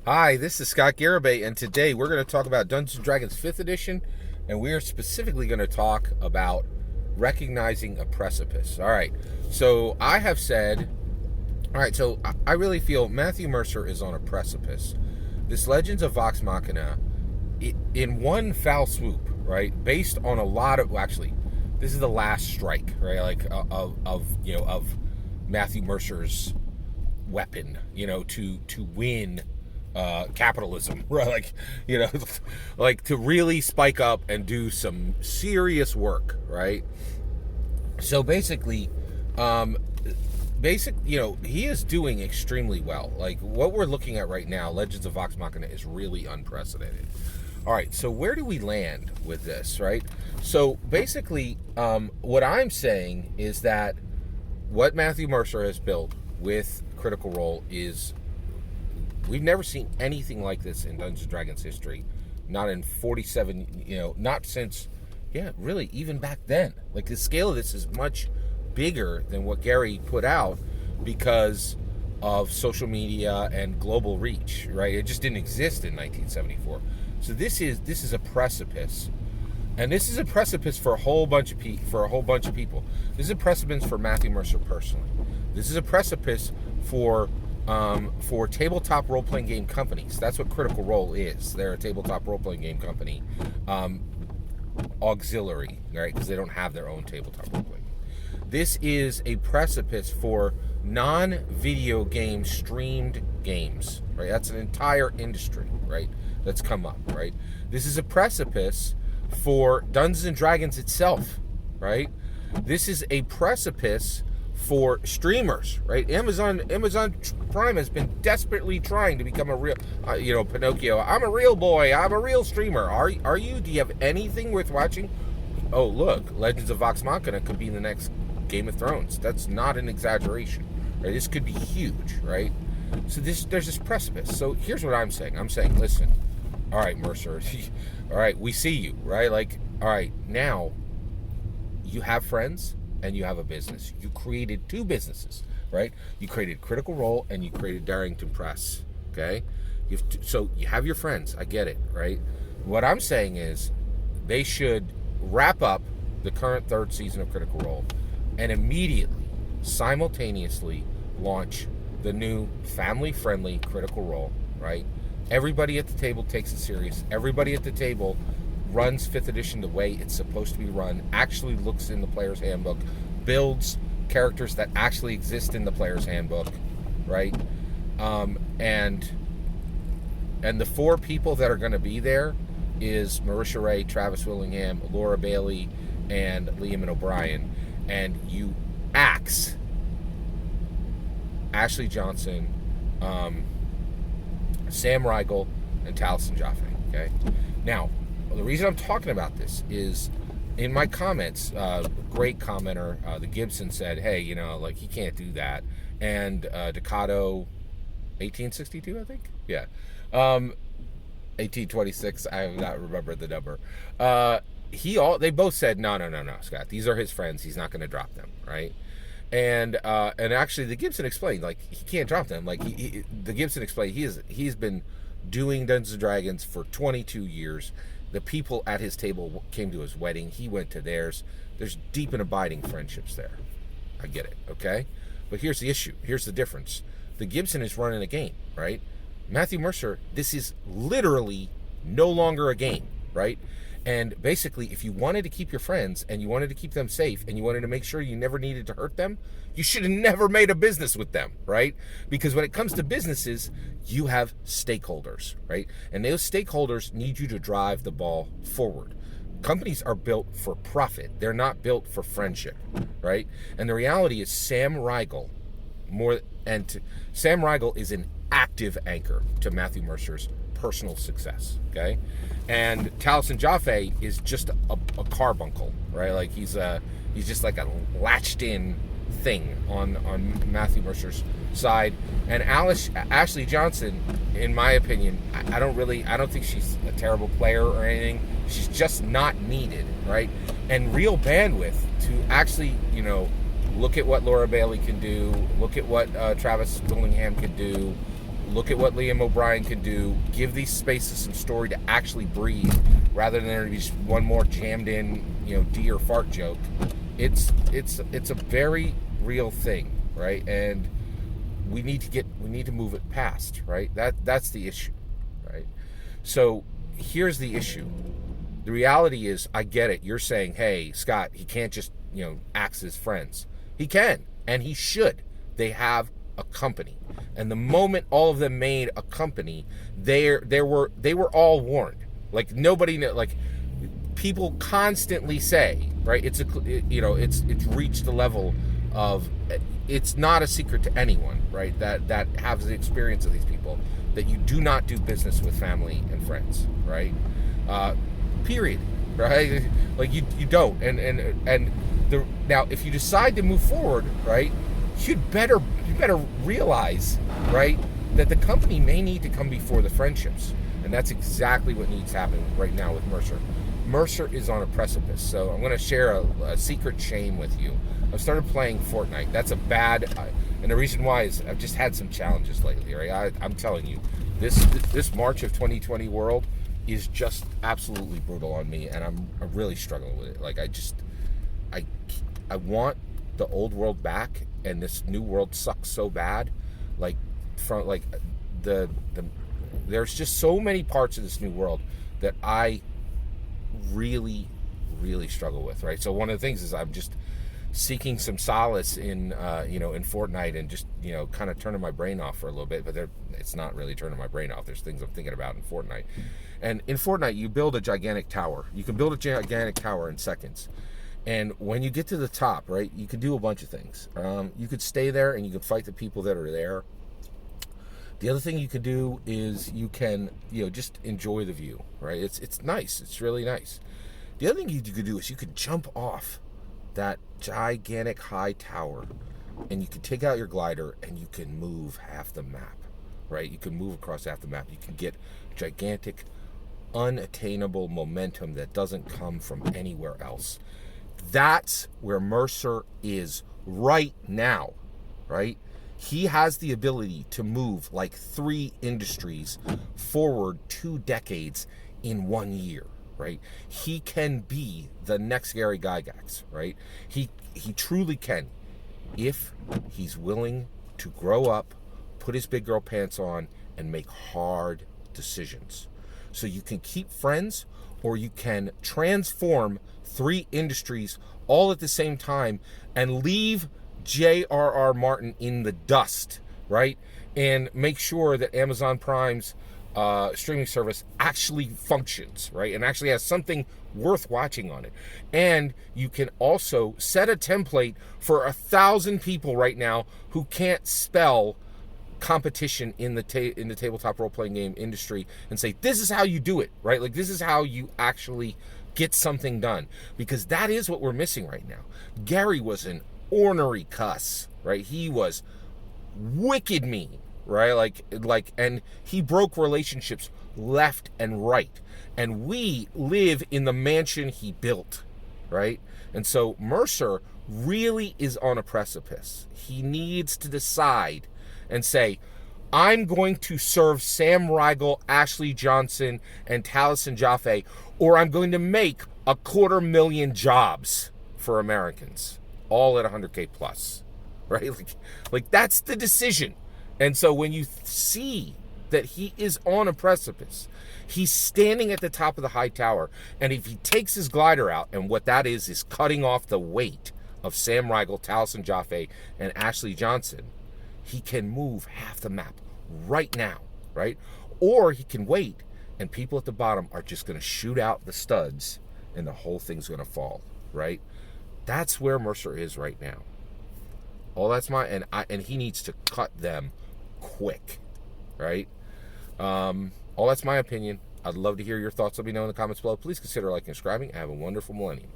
Hi, this is Scott Garibay, and today we're going to talk about Dungeons & Dragons 5th Edition, and we are specifically going to talk about recognizing a precipice. All right, so I have said, I really feel Matthew Mercer is on a precipice. This Legends of Vox Machina, in one foul swoop, right, based on a lot of, this is the last strike, right, of Matthew Mercer's weapon, to win capitalism, right? To really spike up and do some serious work, right? So basically, he is doing extremely well. Like what we're looking at right now, Legends of Vox Machina is really unprecedented. All right, so where do we land with this, right? So basically, what I'm saying is that what Matthew Mercer has built with Critical Role is we've never seen anything like this in Dungeons & Dragons history. Not in 47, not since, really, even back then. Like, the scale of this is much bigger than what Gary put out because of social media and global reach, right? It just didn't exist in 1974. So this is a precipice. And this is a precipice for a whole bunch of people. This is a precipice for Matthew Mercer personally. This is a precipice for tabletop role-playing game companies. That's what Critical Role is. They're a tabletop role-playing game company, auxiliary, right? Because they don't have their own tabletop role-playing. This is a precipice for non-video game streamed games, right? That's an entire industry, right? That's come up, right? This is a precipice for Dungeons & Dragons itself, right? This is a precipice for streamers, right? Amazon Prime has been desperately trying to become a real, Pinocchio. I'm a real boy. I'm a real streamer. Are you? Do you have anything worth watching? Oh, look, Legends of Vox Machina could be the next Game of Thrones. That's not an exaggeration, right? This could be huge, right? So there's this precipice. So here's what I'm saying. I'm saying, listen, all right, Mercer, all right, we see you, right? Like, all right, now you have friends and you have a business. You created two businesses, right? You created Critical Role and you created Darrington Press, okay? So you have your friends. I get it, right? What I'm saying is they should wrap up the current third season of Critical Role and immediately, simultaneously launch the new family-friendly Critical Role, right? Everybody at the table takes it serious. Everybody at the table runs 5th edition the way it's supposed to be run, actually looks in the player's handbook, builds characters that actually exist in the player's handbook, right? And the four people that are going to be there is Marisha Ray, Travis Willingham, Laura Bailey, and Liam O'Brien. And you axe Ashley Johnson, Sam Riegel, and Taliesin Jaffe, okay? Now, the reason I'm talking about this is in my comments, great commenter, the Gibson said, hey, he can't do that. And Decado 1862, I think? Yeah. 1826, I have not remembered the number. They both said, no, Scott, these are his friends. He's not going to drop them, right? And actually, the Gibson explained, like, he can't drop them. Like, the Gibson explained he's been doing Dungeons & Dragons for 22 years. The people at his table came to his wedding. He went to theirs. There's deep and abiding friendships there. I get it, okay? But here's the issue. Here's the difference. The Gibson is running a game, right? Matthew Mercer, this is literally no longer a game, right? And basically, if you wanted to keep your friends and you wanted to keep them safe and you wanted to make sure you never needed to hurt them, you should have never made a business with them, right? Because when it comes to businesses, you have stakeholders, right? And those stakeholders need you to drive the ball forward. Companies are built for profit. They're not built for friendship, right? And the reality is Sam Riegel is an active anchor to Matthew Mercer's personal success, okay? And Taliesin Jaffe is just a carbuncle, right? Like he's just like a latched in thing on Matthew Mercer's side. And Ashley Johnson, in my opinion, I don't think she's a terrible player or anything. She's just not needed, right? And real bandwidth to actually, look at what Laura Bailey can do, look at what Travis Willingham can do, look at what Liam O'Brien can do, give these spaces some story to actually breathe, rather than there to be just one more jammed in, D or fart joke. It's a very real thing, right? And we need to move it past, right? That's the issue, right? So here's the issue. The reality is, I get it. You're saying, hey, Scott, he can't just, axe his friends. He can, and he should. They have a company. And the moment all of them made a company, they were all warned. Like, nobody, like, people constantly say, right? It's reached the level of, it's not a secret to anyone, right? That has the experience of these people, that you do not do business with family and friends, right? Period, right? Like, you don't. Now, if you decide to move forward, right, you better realize, right, that the company may need to come before the friendships. And that's exactly what needs to happen right now with Mercer. Mercer is on a precipice. So I'm going to share a secret shame with you. I've started playing Fortnite. That's a bad, and the reason why is I've just had some challenges lately, right? I'm telling you, this March of 2020 world is just absolutely brutal on me, and I'm really struggling with it. Like, I want the old world back, and this new world sucks so bad. Like, there's just so many parts of this new world that I really, really struggle with, right? So one of the things is I'm just seeking some solace in Fortnite, and just, kind of turning my brain off for a little bit, but it's not really turning my brain off. There's things I'm thinking about in Fortnite. And in Fortnite, you build a gigantic tower. You can build a gigantic tower in seconds. And when you get to the top, right, you can do a bunch of things. You could stay there and you can fight the people that are there. The other thing you could do is you can, just enjoy the view, right? It's nice. It's really nice. The other thing you could do is you could jump off that gigantic high tower, and you can take out your glider and you can move half the map, right? You can move across half the map. You can get gigantic, unattainable momentum that doesn't come from anywhere else. That's where Mercer is right now, right? He has the ability to move like 3 industries forward 2 decades in 1 year, right? He can be the next Gary Gygax, right? He truly can, if he's willing to grow up, put his big girl pants on, and make hard decisions. So you can keep friends, or you can transform 3 industries all at the same time and leave J.R.R. Martin in the dust, right? And make sure that Amazon Prime's streaming service actually functions, right? And actually has something worth watching on it. And you can also set a template for 1,000 people right now who can't spell competition in the tabletop role-playing game industry, and say, this is how you do it, right? Like, this is how you actually get something done, because that is what we're missing right now. Gary was an ornery cuss, right? He was wicked mean, right? Like, and he broke relationships left and right, and we live in the mansion he built, right? And so Mercer really is on a precipice. He needs to decide and say, I'm going to serve Sam Riegel, Ashley Johnson, and Taliesin Jaffe, or I'm going to make 250,000 jobs for Americans, all at 100K plus, right? Like that's the decision. And so when you see that he is on a precipice, he's standing at the top of the high tower, and if he takes his glider out, and what that is cutting off the weight of Sam Riegel, Taliesin Jaffe, and Ashley Johnson, he can move half the map right now, right? Or he can wait, and people at the bottom are just going to shoot out the studs, and the whole thing's going to fall, right? That's where Mercer is right now. All that's and he needs to cut them quick, right? All that's my opinion. I'd love to hear your thoughts. Let me know in the comments below. Please consider liking and subscribing. Have a wonderful millennium.